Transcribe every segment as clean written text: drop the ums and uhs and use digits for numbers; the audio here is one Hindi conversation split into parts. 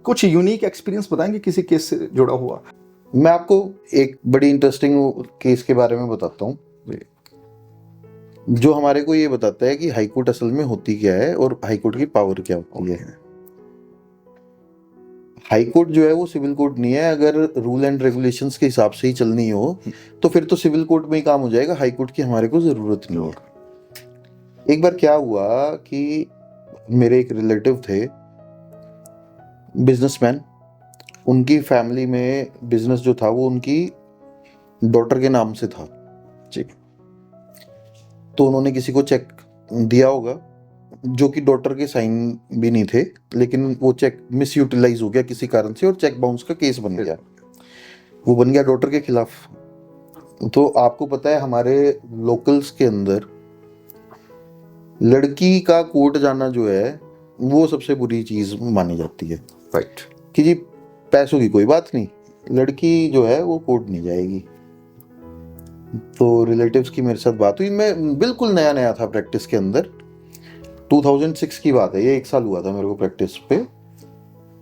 कुछ यूनिक एक्सपीरियंस बताएंगे किसी केस से जुड़ा हुआ? मैं आपको एक बड़ी इंटरेस्टिंग केस के बारे में बताता हूँ, जो हमारे को ये बताता है कि हाई कोर्ट असल में होती क्या है और हाई कोर्ट की पावर क्या होती है। हाई कोर्ट जो है वो सिविल कोर्ट नहीं है। अगर रूल एंड रेगुलेशंस के हिसाब से ही चलनी हो तो फिर तो सिविल कोर्ट में ही काम हो जाएगा, हाई कोर्ट की हमारे को जरूरत नहीं है। एक बार क्या हुआ कि मेरे एक रिलेटिव थे, बिजनेसमैन। उनकी फैमिली में बिजनेस जो था वो उनकी डॉटर के नाम से था जी। तो उन्होंने किसी को चेक दिया होगा जो कि डॉटर के साइन भी नहीं थे, लेकिन वो चेक मिस यूटिलाइज हो गया किसी कारण से और चेक बाउंस का केस बन गया। वो बन गया डॉटर के खिलाफ। तो आपको पता है हमारे लोकल्स के अंदर लड़की का कोर्ट जाना जो है वो सबसे बुरी चीज मानी जाती है। राइट। कि जी पैसों की कोई बात नहीं, लड़की जो है वो कोर्ट नहीं जाएगी। तो रिलेटिव्स की मेरे साथ बात हुई, मैं बिल्कुल नया नया था प्रैक्टिस के अंदर। 2006 की बात है, ये 1 साल हुआ था मेरे को प्रैक्टिस पे।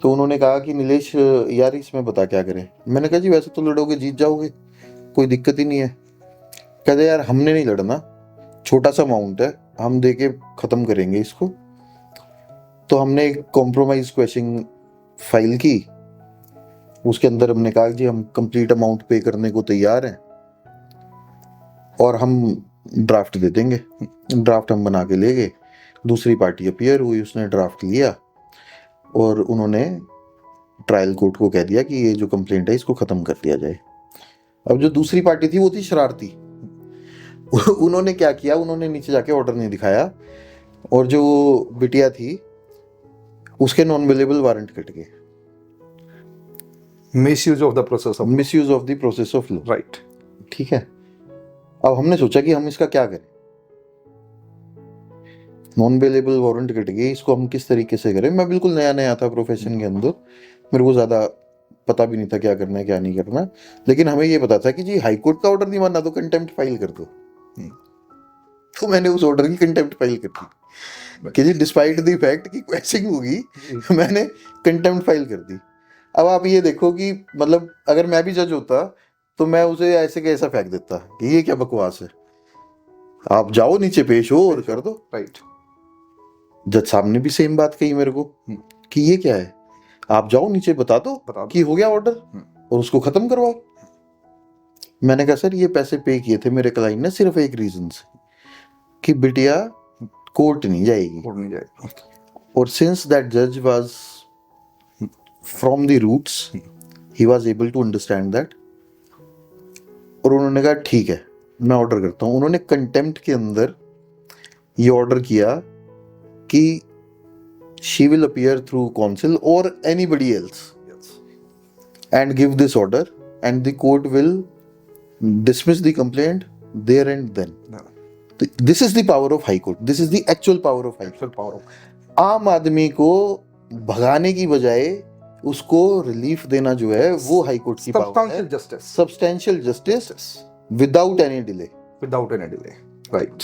तो उन्होंने कहा कि नीलेश यार इसमें बता क्या करें। मैंने कहा जी वैसे तो लड़ोगे जीत जाओगे, कोई दिक्कत ही नहीं है। कहते यार हमने नहीं लड़ना, छोटा सा अमाउंट है, हम दे के खत्म करेंगे इसको। तो हमने एक कॉम्प्रोमाइज क्वेश्चन फाइल की। उसके अंदर हमने कहा जी हम कंप्लीट अमाउंट पे करने को तैयार हैं और हम ड्राफ्ट दे देंगे। ड्राफ्ट हम बना के ले गए। दूसरी पार्टी अपीयर हुई, उसने ड्राफ्ट लिया और उन्होंने ट्रायल कोर्ट को कह दिया कि ये जो कंप्लेंट है इसको खत्म कर दिया जाए। अब जो दूसरी पार्टी थी वो थी शरारती। उन्होंने क्या किया, उन्होंने नीचे जाके ऑर्डर नहीं दिखाया और जो बिटिया थी उसके नॉन अवेलेबल वारंट कट गए। Misuse of the process of misuse of the process of law. Right. ठीक है। अब हमने सोचा कि हम इसका क्या करें, नॉन अवेलेबल वारंट कट गई, इसको हम किस तरीके से करें। मैं बिल्कुल नया नया था प्रोफेशन के अंदर, मेरे को ज्यादा पता भी नहीं था क्या करना है क्या नहीं करना। लेकिन हमें ये पता था कि जी हाई कोर्ट का ऑर्डर नहीं मानना तो कंटेम्प्ट फाइल कर दो। तो मैंने उस ऑर्डर की कंटेम्प्ट फाइल कर दी कि जी डिस्पाइट द फैक्ट कि क्वेश्चनिंग होगी, मैंने कंटेम्प्ट फाइल कर दी। अब आप ये देखो कि मतलब अगर मैं भी जज होता तो मैं उसे ऐसे कैसा फेंक देता कि ये क्या बकवास है, आप जाओ नीचे पेश हो और कर दो। राइट। जज साहब ने भी सेम बात कही मेरे को कि ये क्या है, आप जाओ नीचे बता दो कि हो गया ऑर्डर और उसको खत्म करवाओ। मैंने कहा सर ये पैसे पे किए थे मेरे क्लाइंट ने सिर्फ एक रीजन से कि बिटिया कोर्ट नहीं जाएगी। और सिंस दैट जज was from the roots, he was able to understand that. और उन्होंने कहा ठीक है मैं ऑर्डर करता हूँ। उन्होंने कंटेम्प्ट के अंदर ये ऑर्डर किया कि she will appear through counsel or anybody else and give this order and the court will dismiss the complaint there and then. This is the power of high court, this is the actual power of high court. आम आदमी को भगाने की बजाय उसको रिलीफ देना जो है वो हाई कोर्ट की पावर है। Substantial justice without any delay. Right.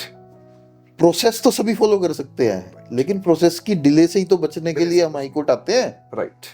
Process तो सभी फॉलो कर सकते हैं लेकिन प्रोसेस की डिले से ही तो बचने के लिए हम हाई कोर्ट आते हैं। राइट।